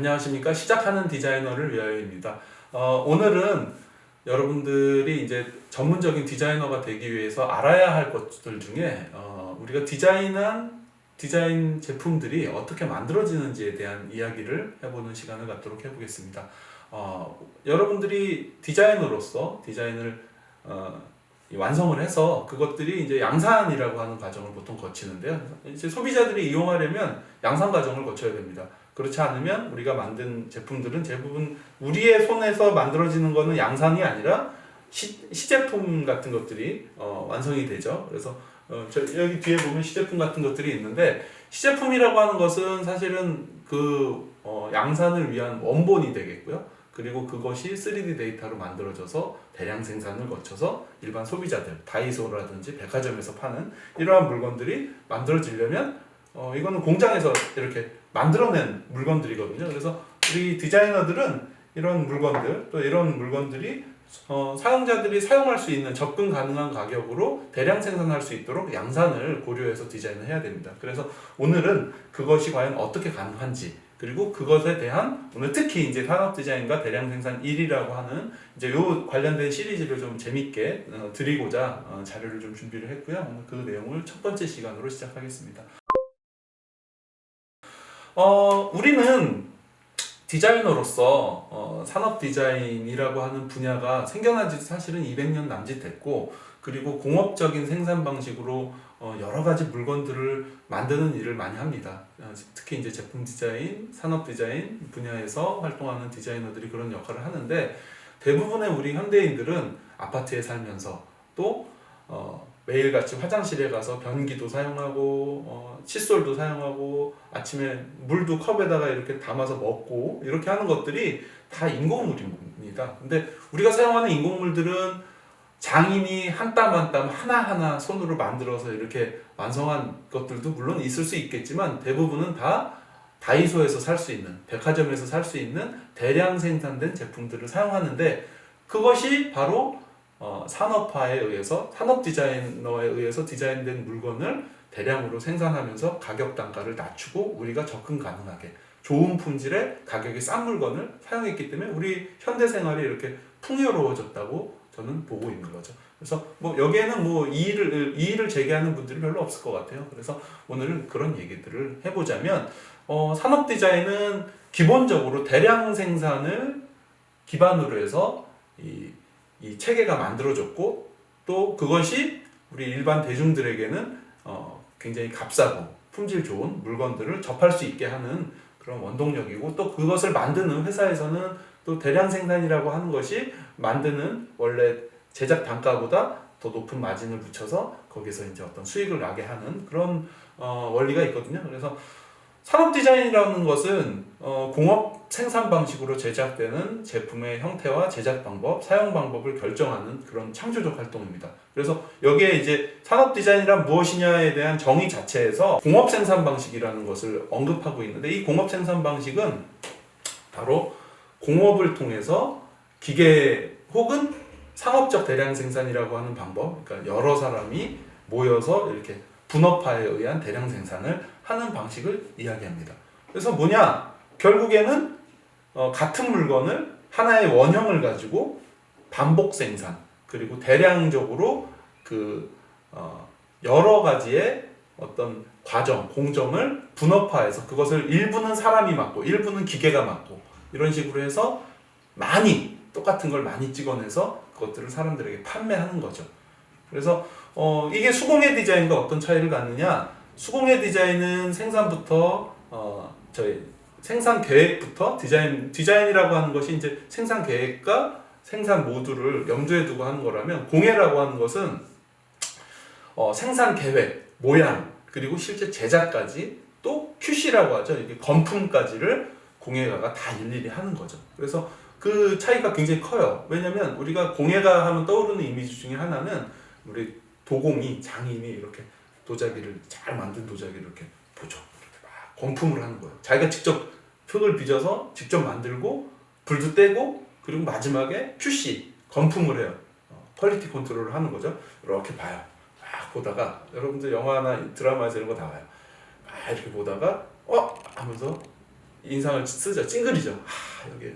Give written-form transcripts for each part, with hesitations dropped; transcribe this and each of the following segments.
안녕하십니까. 시작하는 디자이너를 위하여입니다. 오늘은 여러분들이 이제 전문적인 디자이너가 되기 위해서 알아야 할 것들 중에 우리가 디자인 제품들이 어떻게 만들어지는지에 대한 이야기를 해보는 시간을 갖도록 해보겠습니다. 여러분들이 디자이너로서 디자인을 완성을 해서 그것들이 이제 양산이라고 하는 과정을 보통 거치는데요. 이제 소비자들이 이용하려면 양산 과정을 거쳐야 됩니다. 그렇지 않으면 우리가 만든 제품들은 대부분 우리의 손에서 만들어지는 거는 양산이 아니라 시제품 같은 것들이 완성이 되죠. 그래서 여기 뒤에 보면 시제품 같은 것들이 있는데, 시제품이라고 하는 것은 사실은 양산을 위한 원본이 되겠고요. 그리고 그것이 3D 데이터로 만들어져서 대량 생산을 거쳐서 일반 소비자들, 다이소라든지 백화점에서 파는 이러한 물건들이 만들어지려면 이거는 공장에서 이렇게 만들어낸 물건들이거든요. 그래서 우리 디자이너들은 이런 물건들, 또 이런 물건들이 사용자들이 사용할 수 있는 접근 가능한 가격으로 대량 생산할 수 있도록 양산을 고려해서 디자인을 해야 됩니다. 그래서 오늘은 그것이 과연 어떻게 가능한지, 그리고 그것에 대한 오늘 특히 이제 산업 디자인과 대량 생산 1이라고 하는 이제 요 관련된 시리즈를 좀 재밌게 드리고자 자료를 좀 준비를 했고요. 오늘 그 내용을 첫 번째 시간으로 시작하겠습니다. 우리는 디자이너로서 산업 디자인이라고 하는 분야가 생겨난 지 사실은 200년 남짓 됐고, 그리고 공업적인 생산 방식으로 여러 가지 물건들을 만드는 일을 많이 합니다. 특히 이제 제품 디자인, 산업 디자인 분야에서 활동하는 디자이너들이 그런 역할을 하는데, 대부분의 우리 현대인들은 아파트에 살면서 또 매일같이 화장실에 가서 변기도 사용하고 칫솔도 사용하고 아침에 물도 컵에다가 이렇게 담아서 먹고 이렇게 하는 것들이 다 인공물입니다. 근데 우리가 사용하는 인공물들은 장인이 한 땀 한 땀 하나하나 손으로 만들어서 이렇게 완성한 것들도 물론 있을 수 있겠지만, 대부분은 다 다이소에서 살 수 있는, 백화점에서 살 수 있는 대량 생산된 제품들을 사용하는데, 그것이 바로 산업화에 의해서, 산업 디자이너에 의해서 디자인된 물건을 대량으로 생산하면서 가격 단가를 낮추고 우리가 접근 가능하게 좋은 품질의 가격이 싼 물건을 사용했기 때문에 우리 현대 생활이 이렇게 풍요로워졌다고 저는 보고 있는 거죠. 그래서 여기에는 이의를 제기하는 분들이 별로 없을 것 같아요. 그래서 오늘은 그런 얘기들을 해보자면, 산업 디자인은 기본적으로 대량 생산을 기반으로 해서 이 체계가 만들어졌고, 또 그것이 우리 일반 대중들에게는 굉장히 값싸고 품질 좋은 물건들을 접할 수 있게 하는 그런 원동력이고, 또 그것을 만드는 회사에서는 또 대량 생산이라고 하는 것이 만드는 원래 제작 단가보다 더 높은 마진을 붙여서 거기서 이제 어떤 수익을 나게 하는 그런 원리가 있거든요. 그래서 산업 디자인이라는 것은 공업 생산 방식으로 제작되는 제품의 형태와 제작 방법, 사용 방법을 결정하는 그런 창조적 활동입니다. 그래서 여기에 이제 산업 디자인이란 무엇이냐에 대한 정의 자체에서 공업 생산 방식이라는 것을 언급하고 있는데, 이 공업 생산 방식은 바로 공업을 통해서 기계 혹은 상업적 대량 생산이라고 하는 방법, 그러니까 여러 사람이 모여서 이렇게 분업화에 의한 대량 생산을 하는 방식을 이야기합니다. 그래서 결국에는 같은 물건을 하나의 원형을 가지고 반복 생산, 그리고 대량적으로 여러 가지의 어떤 과정, 공정을 분업화해서 그것을 일부는 사람이 맡고 일부는 기계가 맡고 이런 식으로 해서 똑같은 걸 많이 찍어내서 그것들을 사람들에게 판매하는 거죠. 그래서 이게 수공예 디자인과 어떤 차이를 갖느냐? 수공예 디자인은 생산부터 생산 계획부터 디자인이라고 하는 것이 이제 생산 계획과 생산 모두를 염두에 두고 하는 거라면, 공예라고 하는 것은 생산 계획, 모양, 그리고 실제 제작까지, 또 QC라고 하죠. 이게 건품까지를 공예가가 다 일일이 하는 거죠. 그래서 그 차이가 굉장히 커요. 왜냐면 우리가 공예가 하면 떠오르는 이미지 중에 하나는 우리 도공이, 장인이 이렇게 잘 만든 도자기를 이렇게 보죠. 이렇게 막 건품을 하는 거예요. 자기가 직접 흙을 빚어서 직접 만들고 불도 떼고, 그리고 마지막에 QC, 건품을 해요. 퀄리티 컨트롤을 하는 거죠. 이렇게 봐요. 막 보다가, 여러분들 영화나 드라마에서 이런 거 다 봐요. 막 이렇게 보다가 하면서 인상을 쓰죠. 찡그리죠. 여기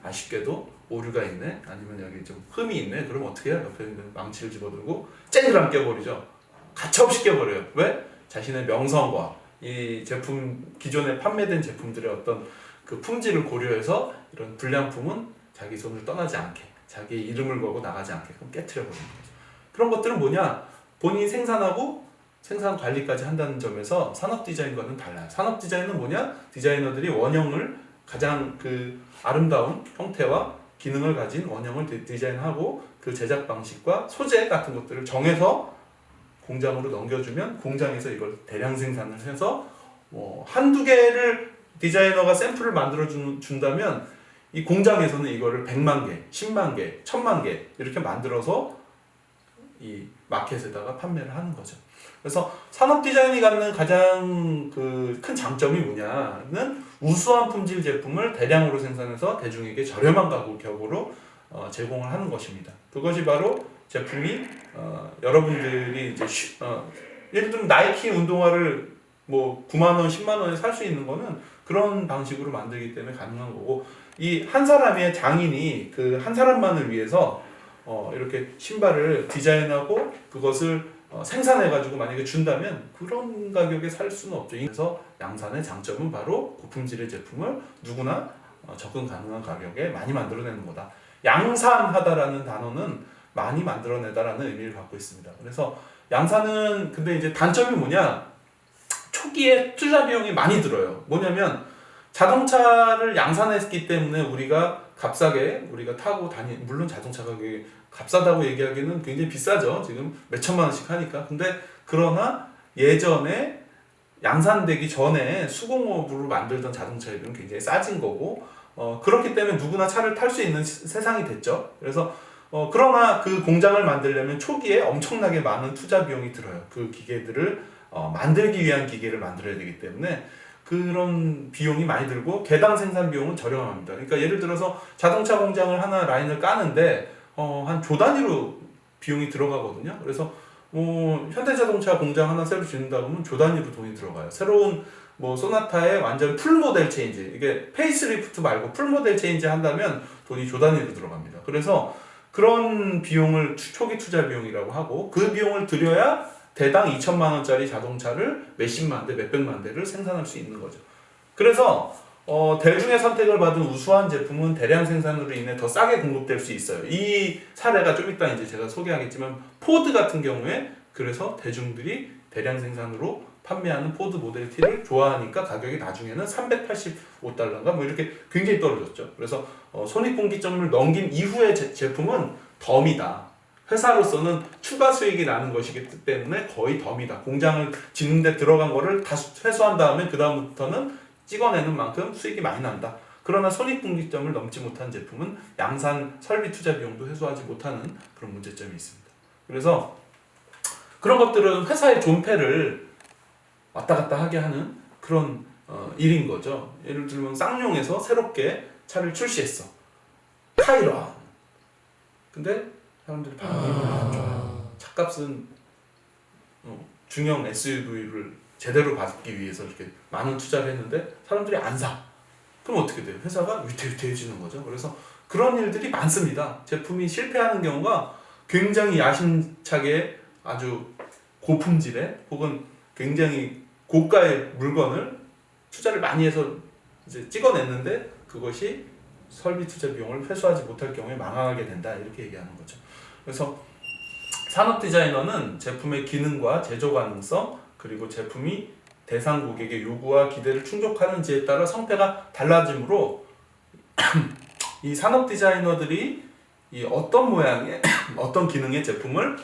아쉽게도 오류가 있네, 아니면 여기 좀 흠이 있네. 그럼 어떻게 해요? 옆에 있는 망치를 집어들고 쨍그랑 깨버리죠. 가차없이 깨버려요. 왜? 자신의 명성과 이 제품, 기존에 판매된 제품들의 어떤 그 품질을 고려해서 이런 불량품은 자기 손을 떠나지 않게, 자기의 이름을 걸고 나가지 않게끔 깨트려 버리는 거죠. 그런 것들은 뭐냐? 본인이 생산하고 생산 관리까지 한다는 점에서 산업 디자인과는 달라요. 산업 디자인은 뭐냐? 디자이너들이 원형을 가장 그 아름다운 형태와 기능을 가진 원형을 디자인하고 그 제작 방식과 소재 같은 것들을 정해서 공장으로 넘겨주면 공장에서 이걸 대량 생산을 해서 한두 개를 디자이너가 샘플을 만들어 준다면 이 공장에서는 이거를 100만 개, 10만 개, 1000만 개 이렇게 만들어서 이 마켓에다가 판매를 하는 거죠. 그래서 산업 디자인이 갖는 가장 그 큰 장점이 뭐냐는 우수한 품질 제품을 대량으로 생산해서 대중에게 저렴한 가격으로 제공을 하는 것입니다. 그것이 바로 제품이 여러분들이 이제 예를 들면 나이키 운동화를 뭐 9만 원, 10만 원에 살 수 있는 거는 그런 방식으로 만들기 때문에 가능한 거고, 이 한 사람의 장인이 그 한 사람만을 위해서 이렇게 신발을 디자인하고 그것을 생산해가지고 만약에 준다면 그런 가격에 살 수는 없죠. 그래서 양산의 장점은 바로 고품질의 제품을 누구나 접근 가능한 가격에 많이 만들어내는 거다. 양산하다라는 단어는 많이 만들어내다라는 의미를 갖고 있습니다. 그래서 양산은 근데 이제 단점이 뭐냐? 초기에 투자 비용이 많이 들어요. 뭐냐면 자동차를 양산했기 때문에 우리가 값싸게 우리가 타고 물론 자동차 가격이 값싸다고 얘기하기는 굉장히 비싸죠. 지금 몇 천만 원씩 하니까. 근데 그러나 예전에 양산되기 전에 수공업으로 만들던 자동차들은 굉장히 싸진 거고, 그렇기 때문에 누구나 차를 탈 수 있는 세상이 됐죠. 그래서 그러나 그 공장을 만들려면 초기에 엄청나게 많은 투자 비용이 들어요. 그 기계들을 만들기 위한 기계를 만들어야 되기 때문에 그런 비용이 많이 들고 개당 생산 비용은 저렴합니다. 그러니까 예를 들어서 자동차 공장을 하나 라인을 까는데 한 조 단위로 비용이 들어가거든요. 그래서 현대자동차 공장 하나 새로 짓는다 보면 조 단위로 돈이 들어가요. 새로운 소나타의 완전 풀 모델 체인지, 이게 페이스리프트 말고 풀 모델 체인지 한다면 돈이 조 단위로 들어갑니다. 그래서 그런 비용을 초기 투자 비용이라고 하고, 그 비용을 들여야 대당 2천만 원짜리 자동차를 몇십만 대, 몇백만 대를 생산할 수 있는 거죠. 그래서 대중의 선택을 받은 우수한 제품은 대량 생산으로 인해 더 싸게 공급될 수 있어요. 이 사례가 좀 이따 이제 제가 소개하겠지만, 포드 같은 경우에 그래서 대중들이 대량 생산으로 판매하는 포드 모델 T를 좋아하니까 가격이 나중에는 385달러인가 뭐 이렇게 굉장히 떨어졌죠. 그래서 손익분기점을 넘긴 이후의 제품은 덤이다. 회사로서는 추가 수익이 나는 것이기 때문에 거의 덤이다. 공장을 짓는 데 들어간 거를 다 회수한 다음에 그 다음부터는 찍어내는 만큼 수익이 많이 난다. 그러나 손익분기점을 넘지 못한 제품은 양산 설비 투자 비용도 회수하지 못하는 그런 문제점이 있습니다. 그래서 그런 것들은 회사의 존폐를 왔다 갔다 하게 하는 그런 일인 거죠. 예를 들면 쌍용에서 새롭게 차를 출시했어. 카이런. 근데 사람들이 반응이 안 좋아요. 차값은 중형 SUV를 제대로 받기 위해서 이렇게 많은 투자를 했는데 사람들이 안 사. 그럼 어떻게 돼요? 회사가 위태위태해지는 거죠. 그래서 그런 일들이 많습니다. 제품이 실패하는 경우가 굉장히 야심차게 아주 고품질의 혹은 굉장히 고가의 물건을 투자를 많이 해서 이제 찍어냈는데 그것이 설비 투자 비용을 회수하지 못할 경우에 망하게 된다, 이렇게 얘기하는 거죠. 그래서 산업 디자이너는 제품의 기능과 제조 가능성, 그리고 제품이 대상 고객의 요구와 기대를 충족하는지에 따라 성패가 달라지므로 이 산업 디자이너들이 이 어떤 모양의 어떤 기능의 제품을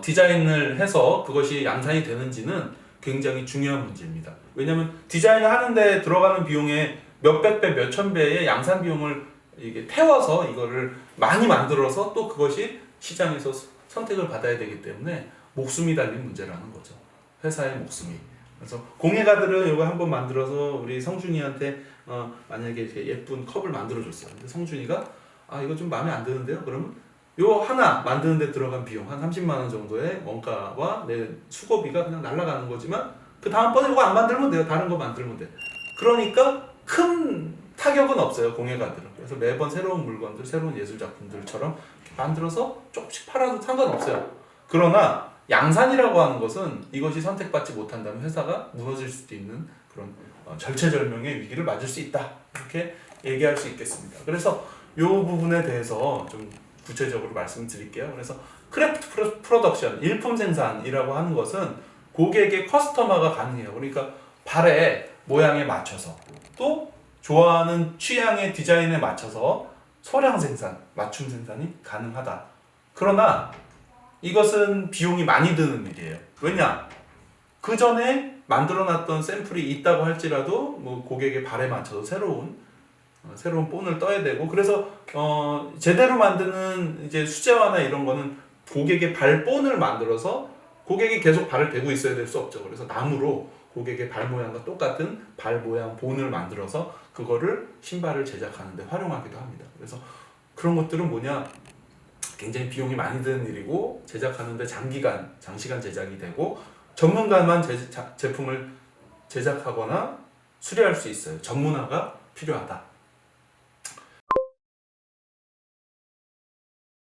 디자인을 해서 그것이 양산이 되는지는 굉장히 중요한 문제입니다. 왜냐하면 디자인을 하는데 들어가는 비용의 몇백 배, 몇천 배의 양산 비용을 이게 태워서 이거를 많이 만들어서 또 그것이 시장에서 선택을 받아야 되기 때문에 목숨이 달린 문제라는 거죠. 회사의 목숨이. 그래서 공예가들은 이거 한번 만들어서 우리 성준이한테 만약에 이렇게 예쁜 컵을 만들어줬어요. 근데 성준이가 이거 좀 마음에 안 드는데요? 그러면 요 하나 만드는데 들어간 비용 한 30만 원 정도의 원가와 내 수고비가 그냥 날아가는 거지만 그 다음번에 이거 안 만들면 돼요. 다른 거 만들면 돼. 그러니까 큰 타격은 없어요, 공예가들은. 그래서 매번 새로운 물건들, 새로운 예술작품들처럼 만들어서 조금씩 팔아도 상관없어요. 그러나 양산이라고 하는 것은 이것이 선택받지 못한다면 회사가 무너질 수도 있는 그런 절체절명의 위기를 맞을 수 있다, 이렇게 얘기할 수 있겠습니다. 그래서 이 부분에 대해서 좀 구체적으로 말씀드릴게요. 그래서 크래프트 프로덕션, 일품 생산이라고 하는 것은 고객의 커스터마가 가능해요. 그러니까 발의 모양에 맞춰서 또 좋아하는 취향의 디자인에 맞춰서 소량 생산, 맞춤 생산이 가능하다. 그러나 이것은 비용이 많이 드는 일이에요. 왜냐? 그 전에 만들어놨던 샘플이 있다고 할지라도 뭐 고객의 발에 맞춰서 새로운 본을 떠야 되고, 그래서 제대로 만드는 이제 수제화나 이런 거는 고객의 발 본을 만들어서 고객이 계속 발을 대고 있어야 될 수 없죠. 그래서 나무로 고객의 발 모양과 똑같은 발 모양 본을 만들어서 그거를 신발을 제작하는데 활용하기도 합니다. 그래서 그런 것들은 뭐냐? 굉장히 비용이 많이 드는 일이고 제작하는데 장시간 제작이 되고 전문가만 제품을 제작하거나 수리할 수 있어요. 전문화가 필요하다.